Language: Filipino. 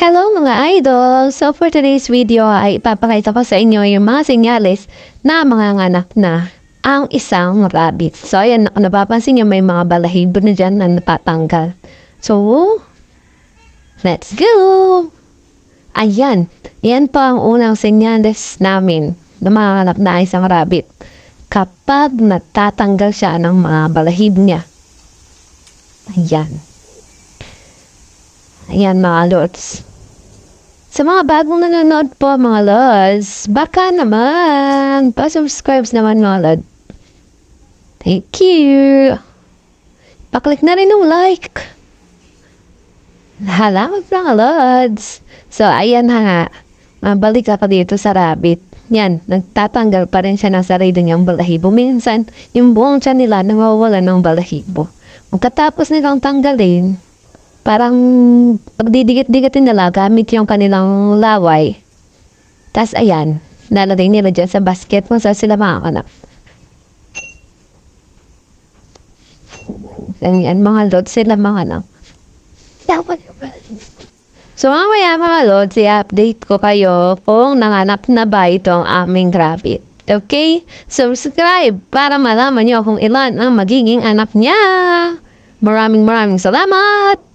Hello mga idol! So for today's video ay ipapakita ko sa inyo yung mga senyales na manganganak na ang isang rabbit. So ayan, kung napapansin nyo may mga balahibo na dyan na natatanggal. So, let's go! Ayan, yan pa ang unang senyales namin na manganganak na isang rabbit. Kapag natatanggal siya ng mga balahibo niya. Ayan. Ayan mga lords. Sa mga bagong nanonood po mga lords, baka naman, pa-subscribe naman mga lords. Thank you. Pa-click na rin yung like. Salamat mga lords. So ayan nga, mabalik ka pa dito sa rabbit. Yan, nagtatanggal pa rin siya ng sarili niyang balahibo. Minsan, yung buong tiyan nila nawawala ng balahibo. Pagkatapos nilang tanggalin, parang pagdidikit-dikitin nila gamit yung kanilang laway. Tapos ayan, lalagay nila dyan sa basket kung saan sila makakanak. Ayan mga lods, sila makanak. So mamaya mga lods, i-update ko kayo kung nanganak na ba itong aming rabbit. Okay? Subscribe para malaman nyo kung ilan ang magiging anak niya. Maraming salamat!